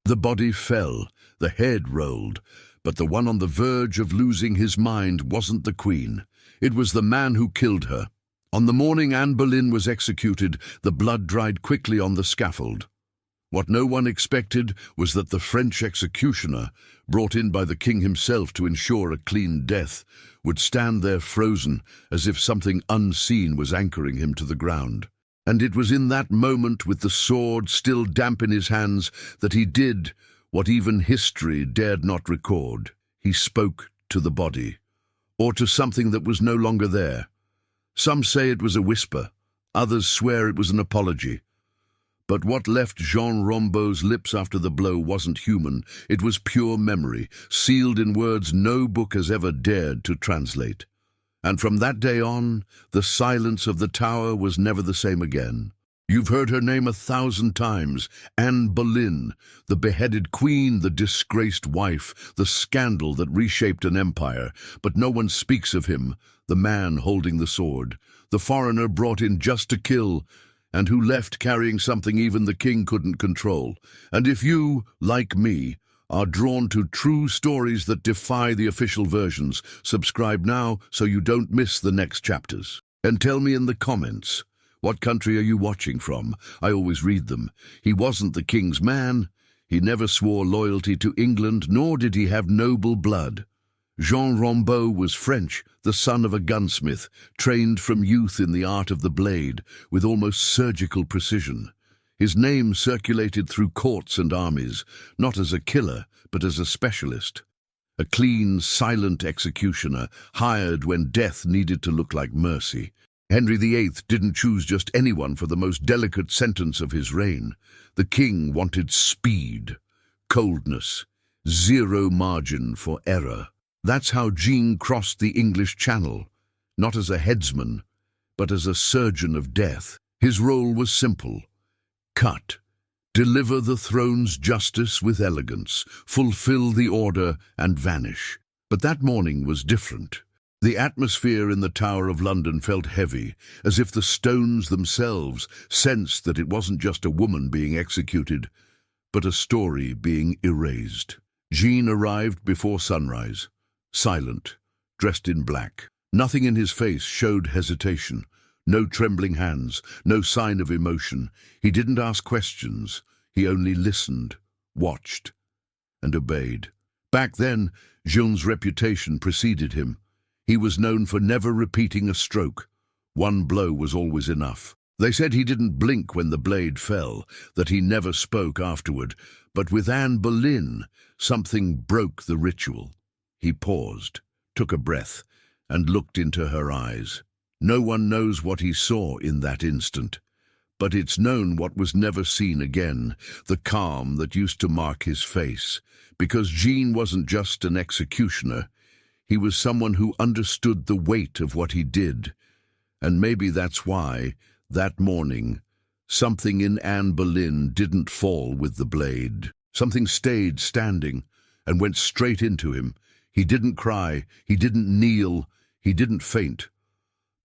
The body fell, the head rolled, but the one on the verge of losing his mind wasn't the Queen. It was the man who killed her. On the morning Anne Boleyn was executed, the blood dried quickly on the scaffold. What no one expected was that the French executioner, brought in by the king himself to ensure a clean death, would stand there frozen as if something unseen was anchoring him to the ground. And it was in that moment, with the sword still damp in his hands, that he did what even history dared not record. He spoke to the body, or to something that was no longer there. Some say it was a whisper, others swear it was an apology. But what left Jean Rambeau's lips after the blow wasn't human. It was pure memory, sealed in words no book has ever dared to translate. And from that day on, the silence of the Tower was never the same again. You've heard her name 1,000 times, Anne Boleyn, the beheaded queen, the disgraced wife, the scandal that reshaped an empire. But no one speaks of him, the man holding the sword, the foreigner brought in just to kill, and who left carrying something even the king couldn't control. And if you, like me, are drawn to true stories that defy the official versions, subscribe now so you don't miss the next chapters. And tell me in the comments, what country are you watching from? I always read them. He wasn't the king's man. He never swore loyalty to England, nor did he have noble blood. Jean Rambeau was French, the son of a gunsmith, trained from youth in the art of the blade, with almost surgical precision. His name circulated through courts and armies, not as a killer, but as a specialist. A clean, silent executioner, hired when death needed to look like mercy. Henry VIII didn't choose just anyone for the most delicate sentence of his reign. The king wanted speed, coldness, zero margin for error. That's how Jean crossed the English Channel, not as a headsman, but as a surgeon of death. His role was simple: cut, deliver the throne's justice with elegance, fulfill the order and vanish. But that morning was different. The atmosphere in the Tower of London felt heavy, as if the stones themselves sensed that it wasn't just a woman being executed, but a story being erased. Jean arrived before sunrise, silent, dressed in black. Nothing in his face showed hesitation, no trembling hands, no sign of emotion. He didn't ask questions, he only listened, watched, and obeyed. Back then, Jean's reputation preceded him. He was known for never repeating a stroke. One blow was always enough. They said he didn't blink when the blade fell, that he never spoke afterward. But with Anne Boleyn, something broke the ritual. He paused, took a breath, and looked into her eyes. No one knows what he saw in that instant, but it's known what was never seen again, the calm that used to mark his face. Because Jean wasn't just an executioner, he was someone who understood the weight of what he did. And maybe that's why, that morning, something in Anne Boleyn didn't fall with the blade. Something stayed standing and went straight into him. He didn't cry, he didn't kneel, he didn't faint.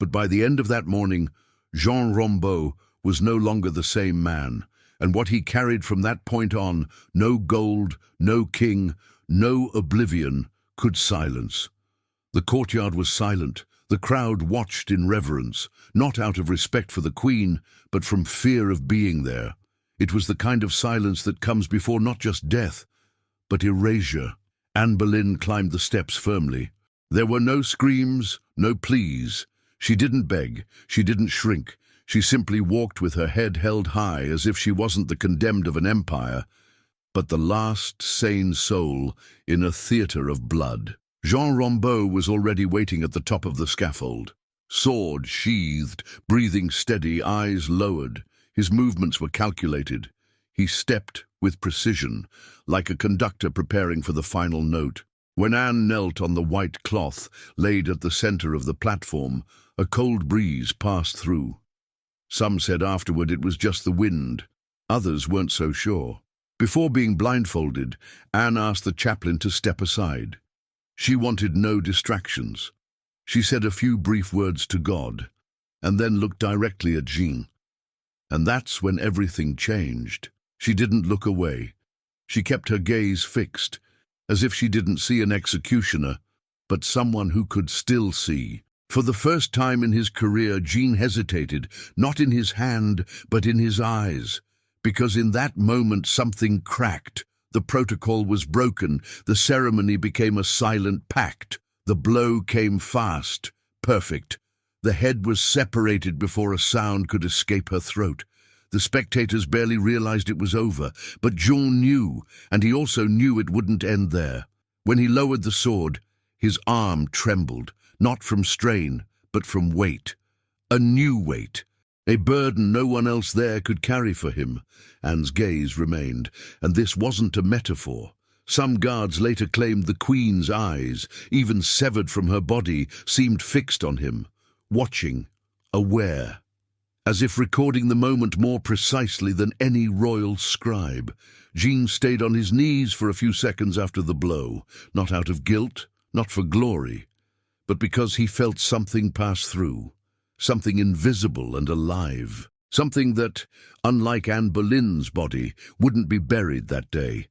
But by the end of that morning, Jean Rambeau was no longer the same man, and what he carried from that point on, no gold, no king, no oblivion, could silence. The courtyard was silent. The crowd watched in reverence, not out of respect for the Queen, but from fear of being there. It was the kind of silence that comes before not just death, but erasure. Anne Boleyn climbed the steps firmly. There were no screams, no pleas. She didn't beg, she didn't shrink. She simply walked with her head held high, as if she wasn't the condemned of an empire, but the last sane soul in a theatre of blood. Jean Rambeau was already waiting at the top of the scaffold. Sword sheathed, breathing steady, eyes lowered. His movements were calculated. He stepped with precision, like a conductor preparing for the final note. When Anne knelt on the white cloth laid at the center of the platform, a cold breeze passed through. Some said afterward it was just the wind. Others weren't so sure. Before being blindfolded, Anne asked the chaplain to step aside. She wanted no distractions. She said a few brief words to God, and then looked directly at Jean. And that's when everything changed. She didn't look away. She kept her gaze fixed, as if she didn't see an executioner, but someone who could still see. For the first time in his career, Jean hesitated, not in his hand, but in his eyes, because in that moment something cracked. The protocol was broken. The ceremony became a silent pact. The blow came fast, perfect. The head was separated before a sound could escape her throat. The spectators barely realized it was over, but Jean knew, and he also knew it wouldn't end there. When he lowered the sword, his arm trembled, not from strain, but from weight. A new weight, a burden no one else there could carry for him. Anne's gaze remained, and this wasn't a metaphor. Some guards later claimed the Queen's eyes, even severed from her body, seemed fixed on him, watching, aware, as if recording the moment more precisely than any royal scribe. Jean stayed on his knees for a few seconds after the blow, not out of guilt, not for glory, but because he felt something pass through, something invisible and alive, something that, unlike Anne Boleyn's body, wouldn't be buried that day.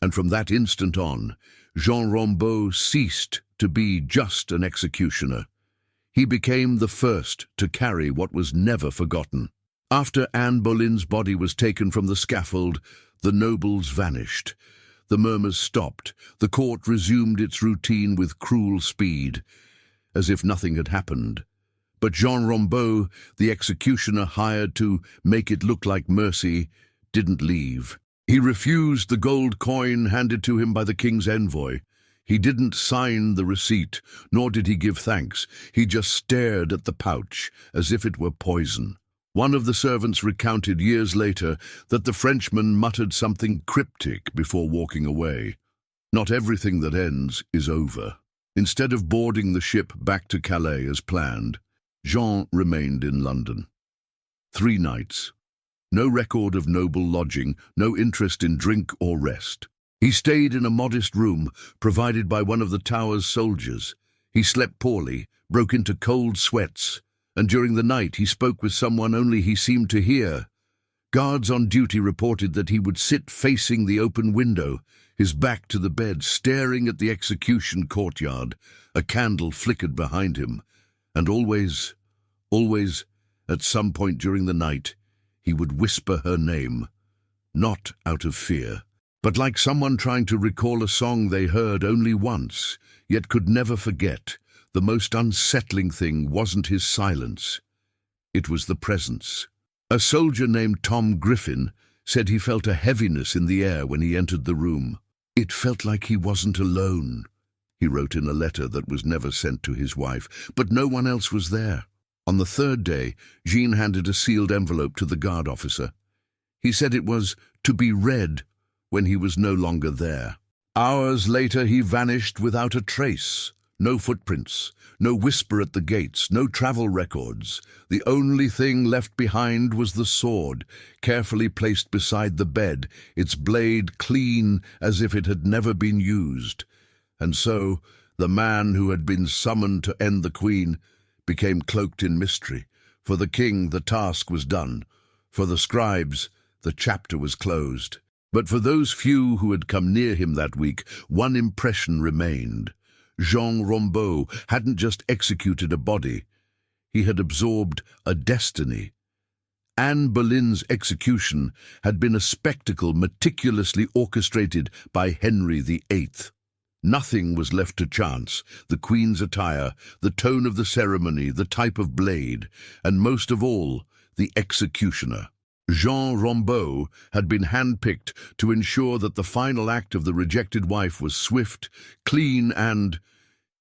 And from that instant on, Jean Rambaud ceased to be just an executioner. He became the first to carry what was never forgotten. After Anne Boleyn's body was taken from the scaffold, the nobles vanished. The murmurs stopped. The court resumed its routine with cruel speed, as if nothing had happened. But Jean Rambaud, the executioner hired to make it look like mercy, didn't leave. He refused the gold coin handed to him by the king's envoy. He didn't sign the receipt, nor did he give thanks. He just stared at the pouch, as if it were poison. One of the servants recounted years later that the Frenchman muttered something cryptic before walking away. Not everything that ends is over. Instead of boarding the ship back to Calais as planned, Jean remained in London. 3 nights. No record of noble lodging, no interest in drink or rest. He stayed in a modest room provided by one of the tower's soldiers. He slept poorly, broke into cold sweats, and during the night he spoke with someone only he seemed to hear. Guards on duty reported that he would sit facing the open window, his back to the bed, staring at the execution courtyard. A candle flickered behind him, and always, at some point during the night, he would whisper her name, not out of fear, but like someone trying to recall a song they heard only once, yet could never forget. The most unsettling thing wasn't his silence. It was the presence. A soldier named Tom Griffin said he felt a heaviness in the air when he entered the room. It felt like he wasn't alone, he wrote in a letter that was never sent to his wife, but no one else was there. On the 3rd day, Jean handed a sealed envelope to the guard officer. He said it was to be read when he was no longer there. Hours later, he vanished without a trace. No footprints, no whisper at the gates, no travel records. The only thing left behind was the sword, carefully placed beside the bed, its blade clean as if it had never been used. And so, the man who had been summoned to end the Queen became cloaked in mystery. For the king, the task was done. For the scribes, the chapter was closed. But for those few who had come near him that week, one impression remained. Jean Rambaud hadn't just executed a body. He had absorbed a destiny. Anne Boleyn's execution had been a spectacle meticulously orchestrated by Henry VIII. Nothing was left to chance: the Queen's attire, the tone of the ceremony, the type of blade, and most of all, the executioner. Jean Rambaud had been handpicked to ensure that the final act of the rejected wife was swift, clean and,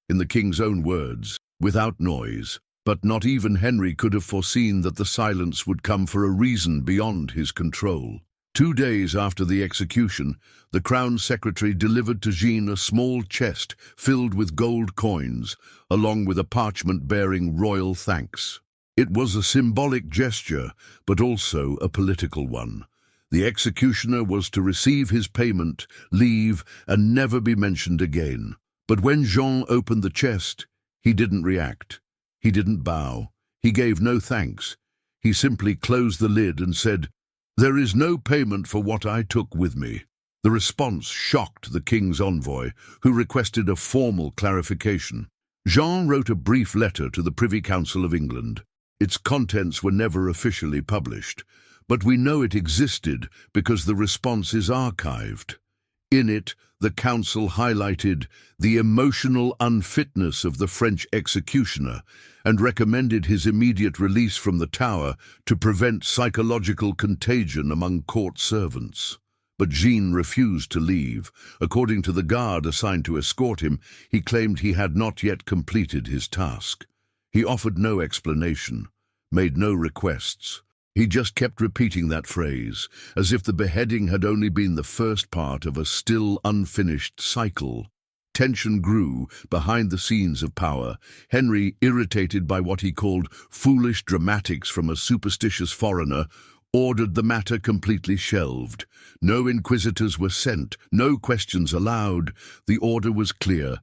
in the king's own words, without noise. But not even Henry could have foreseen that the silence would come for a reason beyond his control. 2 days after the execution, the Crown Secretary delivered to Jean a small chest filled with gold coins, along with a parchment bearing royal thanks. It was a symbolic gesture, but also a political one. The executioner was to receive his payment, leave, and never be mentioned again. But when Jean opened the chest, he didn't react. He didn't bow. He gave no thanks. He simply closed the lid and said, "There is no payment for what I took with me." The response shocked the king's envoy, who requested a formal clarification. Jean wrote a brief letter to the Privy Council of England. Its contents were never officially published, but we know it existed because the response is archived. In it, the council highlighted the emotional unfitness of the French executioner and recommended his immediate release from the Tower to prevent psychological contagion among court servants. But Jean refused to leave. According to the guard assigned to escort him, he claimed he had not yet completed his task. He offered no explanation, made no requests. He just kept repeating that phrase, as if the beheading had only been the first part of a still unfinished cycle. Tension grew behind the scenes of power. Henry, irritated by what he called foolish dramatics from a superstitious foreigner, ordered the matter completely shelved. No inquisitors were sent, no questions allowed. The order was clear.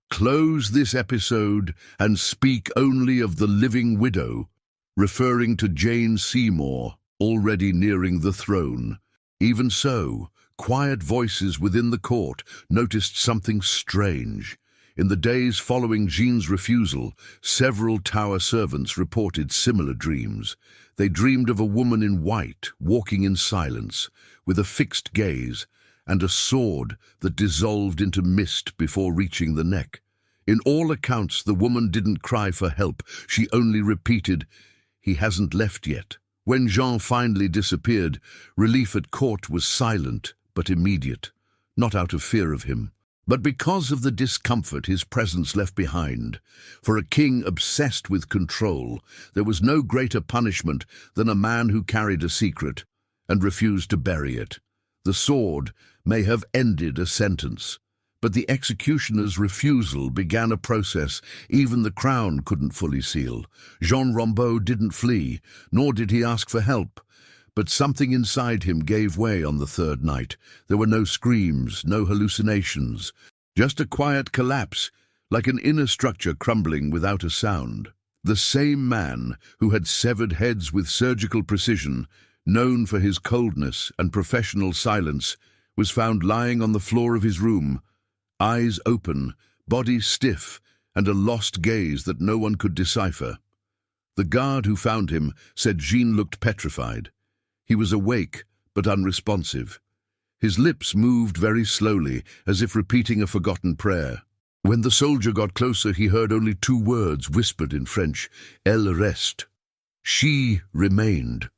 Close this episode and speak only of the living widow, referring to Jane Seymour, already nearing the throne. Even so, quiet voices within the court noticed something strange. In the days following Jean's refusal, several Tower servants reported similar dreams. They dreamed of a woman in white, walking in silence, with a fixed gaze, and a sword that dissolved into mist before reaching the neck. In all accounts, the woman didn't cry for help. She only repeated, "He hasn't left yet." When Jean finally disappeared, relief at court was silent but immediate, not out of fear of him, but because of the discomfort his presence left behind. For a king obsessed with control, there was no greater punishment than a man who carried a secret and refused to bury it. The sword may have ended a sentence, but the executioner's refusal began a process even the crown couldn't fully seal. Jean Rambaud didn't flee, nor did he ask for help. But something inside him gave way on the third night. There were no screams, no hallucinations, just a quiet collapse, like an inner structure crumbling without a sound. The same man who had severed heads with surgical precision, known for his coldness and professional silence, was found lying on the floor of his room, eyes open, body stiff, and a lost gaze that no one could decipher. The guard who found him said Jean looked petrified. He was awake, but unresponsive. His lips moved very slowly, as if repeating a forgotten prayer. When the soldier got closer, he heard only two words whispered in French, "Elle reste." She remained.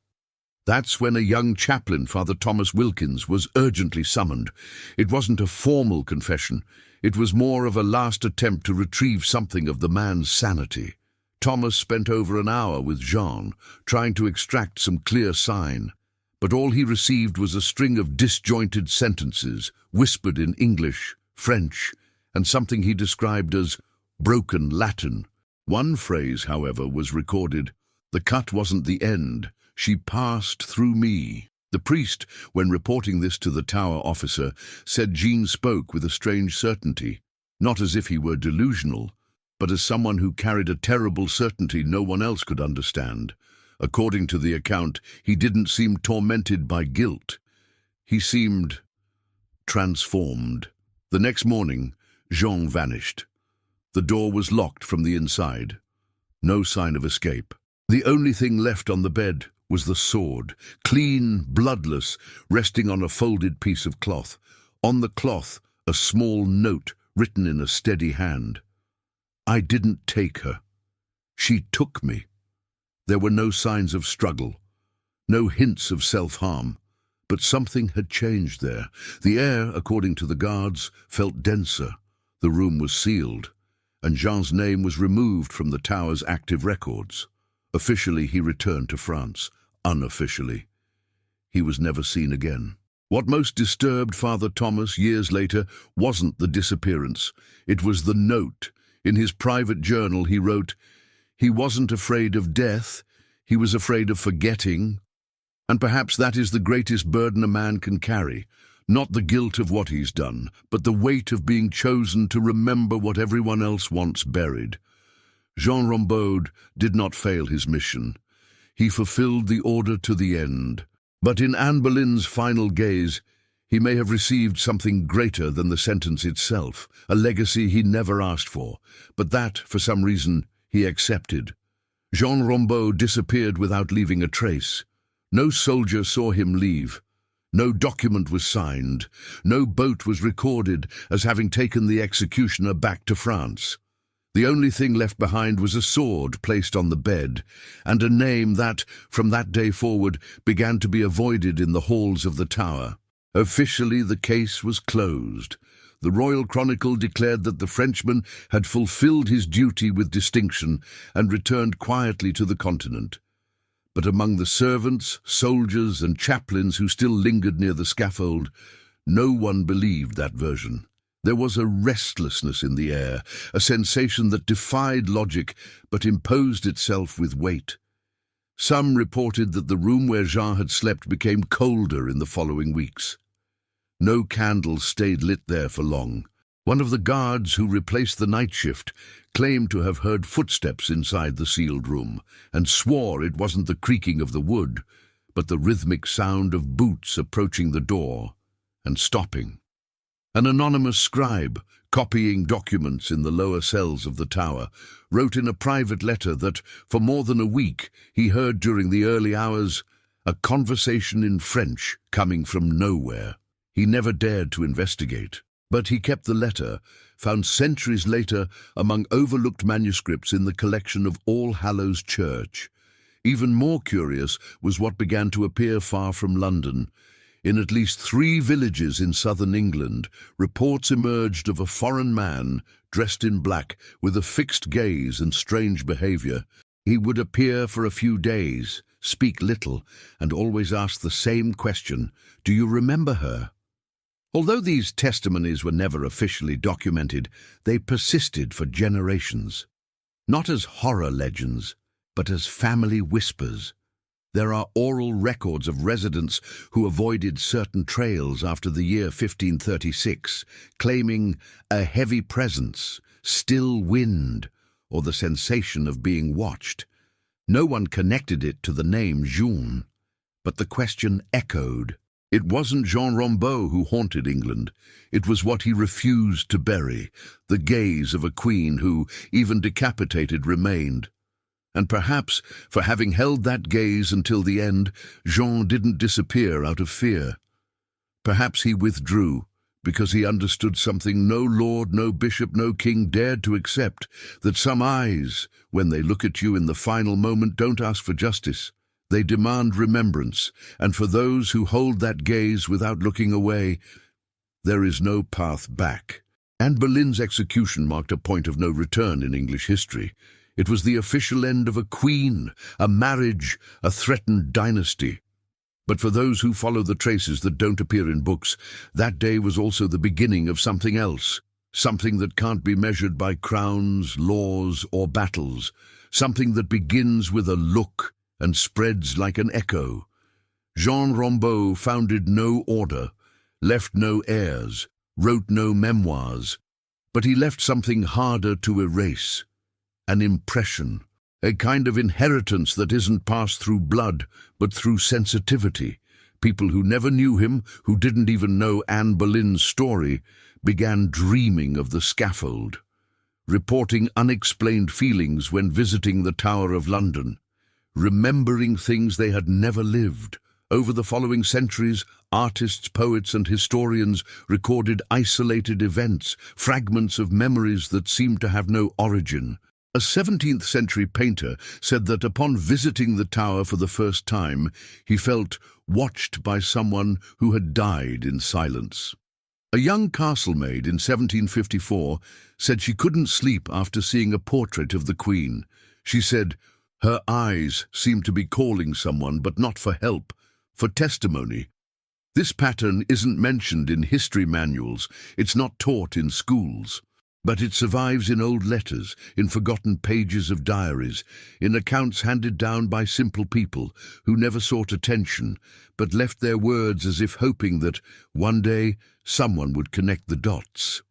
That's when a young chaplain, Father Thomas Wilkins, was urgently summoned. It wasn't a formal confession. It was more of a last attempt to retrieve something of the man's sanity. Thomas spent over an hour with Jean, trying to extract some clear sign. But all he received was a string of disjointed sentences, whispered in English, French, and something he described as broken Latin. One phrase, however, was recorded. "The cut wasn't the end. She passed through me." The priest, when reporting this to the Tower officer, said Jean spoke with a strange certainty, not as if he were delusional, but as someone who carried a terrible certainty no one else could understand. According to the account, he didn't seem tormented by guilt. He seemed transformed. The next morning, Jean vanished. The door was locked from the inside. No sign of escape. The only thing left on the bed was the sword, clean, bloodless, resting on a folded piece of cloth. On the cloth, a small note written in a steady hand. "I didn't take her. She took me." There were no signs of struggle, no hints of self-harm, but something had changed there. The air, according to the guards, felt denser. The room was sealed, and Jean's name was removed from the Tower's active records. Officially, he returned to France. Unofficially, he was never seen again. What most disturbed Father Thomas years later wasn't the disappearance. It was the note. In his private journal, he wrote, "He wasn't afraid of death, he was afraid of forgetting." And perhaps that is the greatest burden a man can carry. Not the guilt of what he's done, but the weight of being chosen to remember what everyone else wants buried. Jean Rambaud did not fail his mission. He fulfilled the order to the end. But in Anne Boleyn's final gaze, He may have received something greater than the sentence itself, a legacy he never asked for, but that, for some reason, he accepted. Jean Rambaud disappeared without leaving a trace. No soldier saw him leave. No document was signed. No boat was recorded as having taken the executioner back to France. The only thing left behind was a sword placed on the bed, and a name that, from that day forward, began to be avoided in the halls of the Tower. Officially, the case was closed. The Royal Chronicle declared that the Frenchman had fulfilled his duty with distinction and returned quietly to the continent. But among the servants, soldiers, and chaplains who still lingered near the scaffold, no one believed that version. There was a restlessness in the air, a sensation that defied logic but imposed itself with weight. Some reported that the room where Jean had slept became colder in the following weeks. No candles stayed lit there for long. One of the guards who replaced the night shift claimed to have heard footsteps inside the sealed room and swore it wasn't the creaking of the wood, but the rhythmic sound of boots approaching the door and stopping. An anonymous scribe, copying documents in the lower cells of the Tower, wrote in a private letter that, for more than a week, he heard during the early hours a conversation in French coming from nowhere. He never dared to investigate, but he kept the letter, found centuries later among overlooked manuscripts in the collection of All Hallows Church. Even more curious was what began to appear far from London. In at least 3 villages in southern England, reports emerged of a foreign man, dressed in black, with a fixed gaze and strange behavior. He would appear for a few days, speak little, and always ask the same question, "Do you remember her?" Although these testimonies were never officially documented, they persisted for generations. Not as horror legends, but as family whispers. There are oral records of residents who avoided certain trails after the year 1536, claiming a heavy presence, still wind, or the sensation of being watched. No one connected it to the name Jean, but the question echoed. It wasn't Jean Rambaud who haunted England. It was what he refused to bury, the gaze of a queen who, even decapitated, remained. And perhaps, for having held that gaze until the end, Jean didn't disappear out of fear. Perhaps he withdrew, because he understood something no lord, no bishop, no king dared to accept, that some eyes, when they look at you in the final moment, don't ask for justice. They demand remembrance, and for those who hold that gaze without looking away, there is no path back. Anne Boleyn's execution marked a point of no return in English history. It was the official end of a queen, a marriage, a threatened dynasty. But for those who follow the traces that don't appear in books, that day was also the beginning of something else, something that can't be measured by crowns, laws, or battles, something that begins with a look and spreads like an echo. Jean Rambaud founded no order, left no heirs, wrote no memoirs, but he left something harder to erase. An impression, a kind of inheritance that isn't passed through blood, but through sensitivity. People who never knew him, who didn't even know Anne Boleyn's story, began dreaming of the scaffold, reporting unexplained feelings when visiting the Tower of London, remembering things they had never lived. Over the following centuries, artists, poets, and historians recorded isolated events, fragments of memories that seemed to have no origin. A 17th-century painter said that upon visiting the tower for the first time, he felt watched by someone who had died in silence. A young castlemaid in 1754 said she couldn't sleep after seeing a portrait of the Queen. She said, "Her eyes seemed to be calling someone, but not for help, for testimony." This pattern isn't mentioned in history manuals, it's not taught in schools. But it survives in old letters, in forgotten pages of diaries, in accounts handed down by simple people who never sought attention, but left their words as if hoping that one day someone would connect the dots.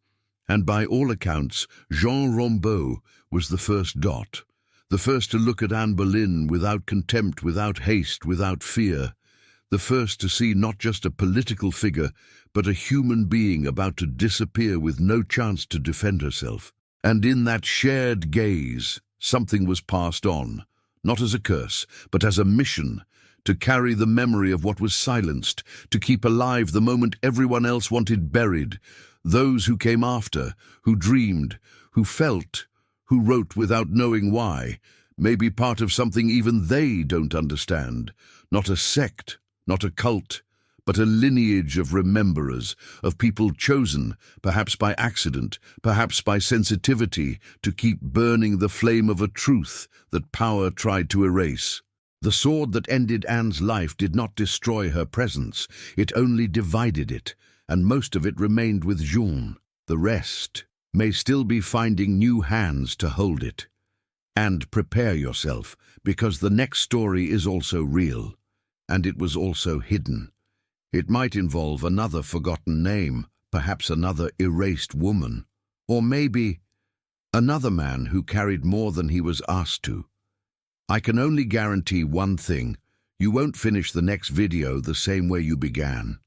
And by all accounts, Jean Rambaud was the first dot, the first to look at Anne Boleyn without contempt, without haste, without fear, The first to see not just a political figure, but a human being about to disappear with no chance to defend herself. And in that shared gaze, something was passed on, not as a curse, but as a mission, to carry the memory of what was silenced, to keep alive the moment everyone else wanted buried, those who came after, who dreamed, who felt, who wrote without knowing why, may be part of something even they don't understand, not a sect, not a cult, but a lineage of rememberers, of people chosen, perhaps by accident, perhaps by sensitivity, to keep burning the flame of a truth that power tried to erase. The sword that ended Anne's life did not destroy her presence, it only divided it, and most of it remained with Jean. The rest may still be finding new hands to hold it. And prepare yourself, because the next story is also real, and it was also hidden. It might involve another forgotten name, perhaps another erased woman, or maybe another man who carried more than he was asked to. I can only guarantee one thing: you won't finish the next video the same way you began.